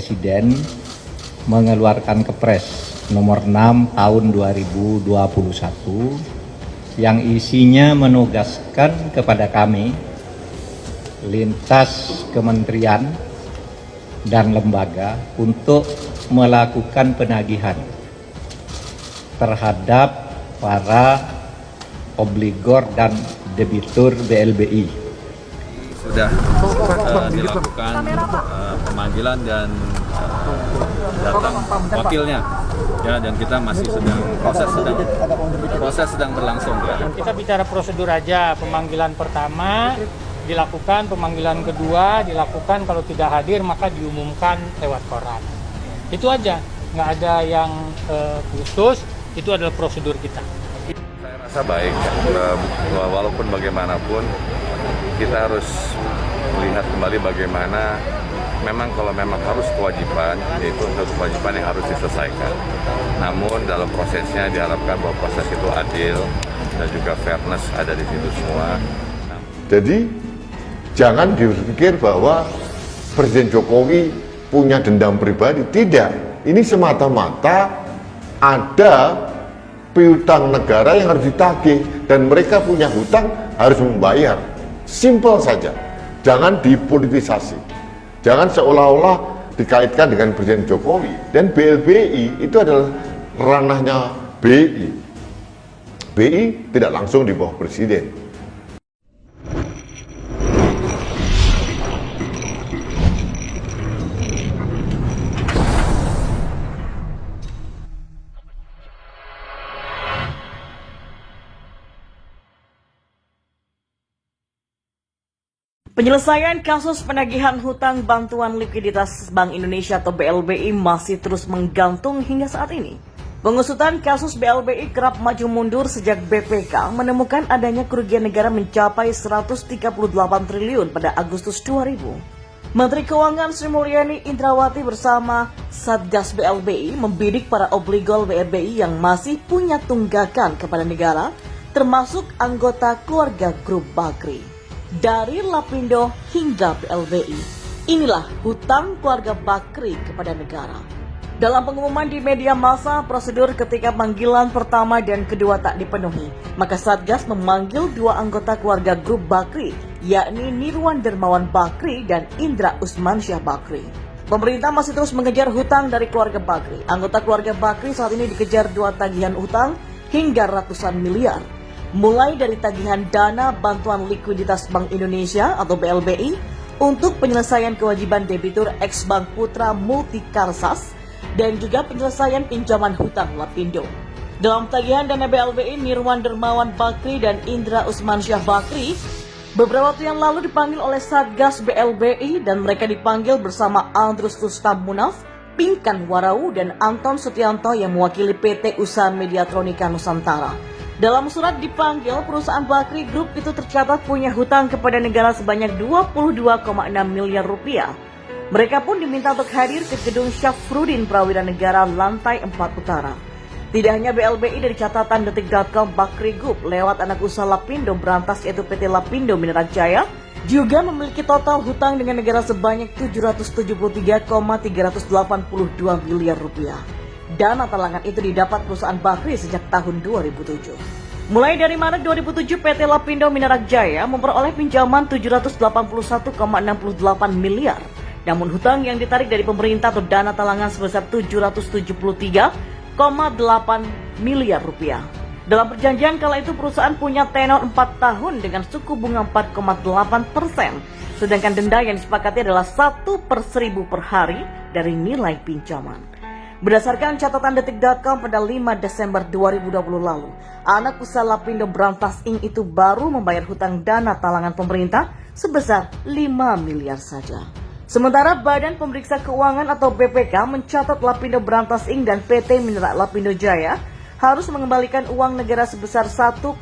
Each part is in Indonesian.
Presiden mengeluarkan Kepres nomor 6 tahun 2021 yang isinya menugaskan kepada kami lintas kementerian dan lembaga untuk melakukan penagihan terhadap para obligor dan debitur BLBI. Sudah dilakukan pemanggilan dan datang wakilnya, ya, dan kita masih proses sedang berlangsung. Ya. Kita bicara prosedur aja. Pemanggilan pertama dilakukan, pemanggilan kedua dilakukan, kalau tidak hadir maka diumumkan lewat koran. Itu aja, nggak ada yang khusus. Itu adalah prosedur kita. Saya rasa baik, walaupun bagaimanapun kita harus melihat kembali bagaimana kalau memang harus kewajiban, yaitu kewajiban yang harus diselesaikan. Namun dalam prosesnya diharapkan bahwa proses itu adil dan juga fairness ada di situ semua. Jadi jangan dipikir bahwa Presiden Jokowi punya dendam pribadi. Tidak, ini semata-mata ada piutang negara yang harus ditagih dan mereka punya hutang harus membayar. Simple saja, jangan dipolitisasi, jangan seolah-olah dikaitkan dengan Presiden Jokowi. Dan BLBI itu adalah ranahnya BI. BI tidak langsung di bawah Presiden. Penyelesaian kasus penagihan hutang bantuan likuiditas Bank Indonesia atau BLBI masih terus menggantung hingga saat ini. Pengusutan kasus BLBI kerap maju mundur sejak BPK menemukan adanya kerugian negara mencapai 138 triliun pada Agustus 2000. Menteri Keuangan Sri Mulyani Indrawati bersama Satgas BLBI membidik para obligor BLBI yang masih punya tunggakan kepada negara, termasuk anggota keluarga grup Bakri. Dari Lapindo hingga BLBI, inilah hutang keluarga Bakri kepada negara. Dalam pengumuman di media massa, prosedur ketika panggilan pertama dan kedua tak dipenuhi, maka Satgas memanggil dua anggota keluarga grup Bakri, yakni Nirwan Dermawan Bakri dan Indra Usmansyah Bakri. Pemerintah masih terus mengejar hutang dari keluarga Bakri. Anggota keluarga Bakri saat ini dikejar dua tagihan hutang hingga ratusan miliar. Mulai dari tagihan dana bantuan likuiditas Bank Indonesia atau BLBI untuk penyelesaian kewajiban debitur ex-Bank Putra Multikarsas dan juga penyelesaian pinjaman hutang Lapindo. Dalam tagihan dana BLBI, Nirwan Dermawan Bakri dan Indra Usmansyah Bakri beberapa waktu yang lalu dipanggil oleh Satgas BLBI dan mereka dipanggil bersama Andrus Rustam Munaf, Pinkan Warau dan Anton Setianto yang mewakili PT Usaha Mediatronika Nusantara. Dalam surat dipanggil, perusahaan Bakri Group itu tercatat punya hutang kepada negara sebanyak 22,6 miliar rupiah. Mereka pun diminta untuk hadir ke gedung Syafruddin Prawira Negara lantai 4 utara. Tidak hanya BLBI, dari catatan detik.com, Bakri Group lewat anak usaha Lapindo Berantas yaitu PT Lapindo Mineral Jaya juga memiliki total hutang dengan negara sebanyak 773,382 miliar rupiah. Dana talangan itu didapat perusahaan Bakri sejak tahun 2007. Mulai dari Maret 2007, PT Lapindo Mineral Jaya memperoleh pinjaman 781,68 miliar. Namun hutang yang ditarik dari pemerintah atau dana talangan sebesar 773,8 miliar rupiah. Dalam perjanjian kala itu perusahaan punya tenor 4 tahun dengan suku bunga 4,8%, sedangkan denda yang disepakati adalah 1/1000 per hari dari nilai pinjaman. Berdasarkan catatan detik.com pada 5 Desember 2020 lalu, anak usaha Lapindo Berantas Inc. itu baru membayar hutang dana talangan pemerintah sebesar 5 miliar saja. Sementara Badan Pemeriksa Keuangan atau BPK mencatat Lapindo Berantas Inc. dan PT Mineral Lapindo Jaya harus mengembalikan uang negara sebesar 1,91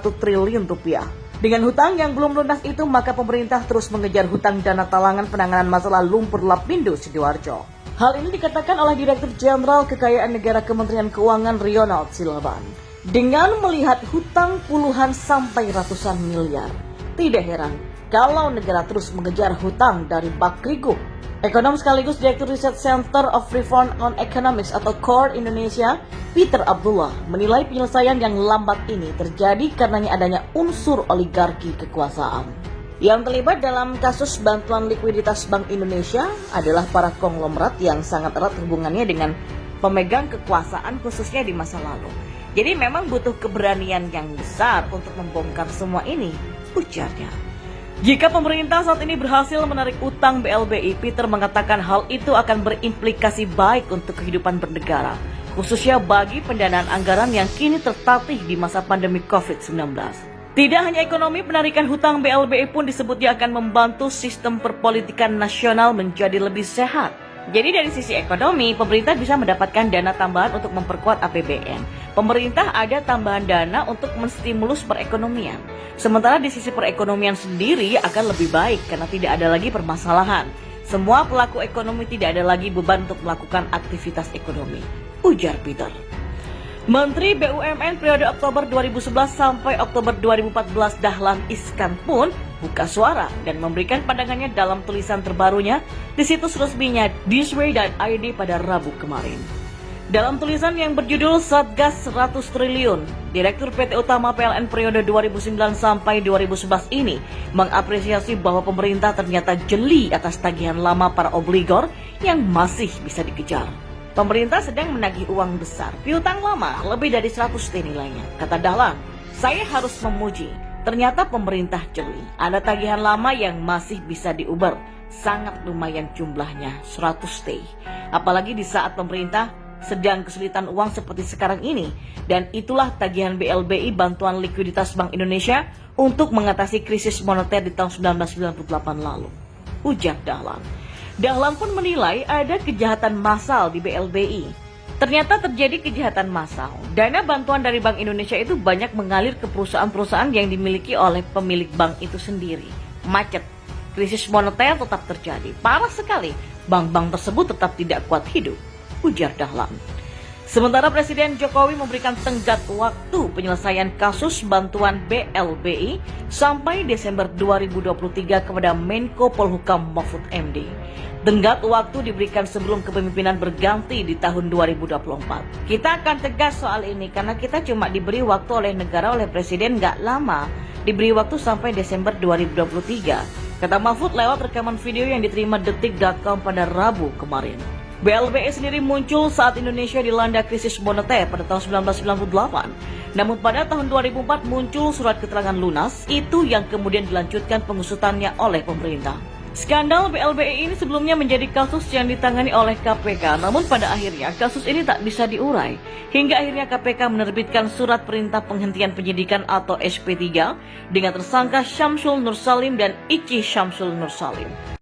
triliun rupiah. Dengan hutang yang belum lunas itu, maka pemerintah terus mengejar hutang dana talangan penanganan masalah lumpur Lapindo Sidoarjo. Hal ini dikatakan oleh Direktur Jenderal Kekayaan Negara Kementerian Keuangan Ronald Silaban. Dengan melihat hutang puluhan sampai ratusan miliar, tidak heran kalau negara terus mengejar hutang dari Bakrigo. Ekonom sekaligus Direktur Riset Center of Reform on Economics atau CORE Indonesia, Peter Abdullah, menilai penyelesaian yang lambat ini terjadi karenanya adanya unsur oligarki kekuasaan. Yang terlibat dalam kasus bantuan likuiditas Bank Indonesia adalah para konglomerat yang sangat erat hubungannya dengan pemegang kekuasaan khususnya di masa lalu. Jadi memang butuh keberanian yang besar untuk membongkar semua ini, ujarnya. Jika pemerintah saat ini berhasil menarik utang BLBI, Peter mengatakan hal itu akan berimplikasi baik untuk kehidupan bernegara, khususnya bagi pendanaan anggaran yang kini tertatih di masa pandemi COVID-19. Tidak hanya ekonomi, penarikan hutang BLBI pun disebutnya akan membantu sistem perpolitikan nasional menjadi lebih sehat. Jadi dari sisi ekonomi, pemerintah bisa mendapatkan dana tambahan untuk memperkuat APBN. Pemerintah ada tambahan dana untuk menstimulus perekonomian. Sementara di sisi perekonomian sendiri akan lebih baik karena tidak ada lagi permasalahan. Semua pelaku ekonomi tidak ada lagi beban untuk melakukan aktivitas ekonomi, ujar Peter. Menteri BUMN periode Oktober 2011 sampai Oktober 2014 Dahlan Iskan pun buka suara dan memberikan pandangannya dalam tulisan terbarunya di situs resminya thisway.id pada Rabu kemarin. Dalam tulisan yang berjudul Satgas 100 Triliun, Direktur PT Utama PLN periode 2009 sampai 2011 ini mengapresiasi bahwa pemerintah ternyata jeli atas tagihan lama para obligor yang masih bisa dikejar. Pemerintah sedang menagih uang besar, piutang lama lebih dari 100 T nilainya. Kata Dahlan, saya harus memuji, ternyata pemerintah jeli. Ada tagihan lama yang masih bisa diuber, sangat lumayan jumlahnya 100 T. Apalagi di saat pemerintah sedang kesulitan uang seperti sekarang ini. Dan itulah tagihan BLBI bantuan likuiditas Bank Indonesia untuk mengatasi krisis moneter di tahun 1998 lalu, ujar Dahlan. Dahlan pun menilai ada kejahatan massal di BLBI. Ternyata terjadi kejahatan massal. Dana bantuan dari Bank Indonesia itu banyak mengalir ke perusahaan-perusahaan yang dimiliki oleh pemilik bank itu sendiri. Macet. Krisis moneter tetap terjadi. Parah sekali. Bank-bank tersebut tetap tidak kuat hidup, ujar Dahlan. Sementara Presiden Jokowi memberikan tenggat waktu penyelesaian kasus bantuan BLBI sampai Desember 2023 kepada Menko Polhukam Mahfud MD. Tenggat waktu diberikan sebelum kepemimpinan berganti di tahun 2024. Kita akan tegas soal ini karena kita cuma diberi waktu oleh negara, oleh Presiden nggak lama. Diberi waktu sampai Desember 2023, kata Mahfud lewat rekaman video yang diterima detik.com pada Rabu kemarin. BLBI sendiri muncul saat Indonesia dilanda krisis moneter pada tahun 1998. Namun pada tahun 2004 muncul surat keterangan lunas, itu yang kemudian dilanjutkan pengusutannya oleh pemerintah. Skandal BLBI ini sebelumnya menjadi kasus yang ditangani oleh KPK, namun pada akhirnya kasus ini tak bisa diurai. Hingga akhirnya KPK menerbitkan surat perintah penghentian penyidikan atau SP3 dengan tersangka Syamsul Nursalim dan Ici Syamsul Nursalim.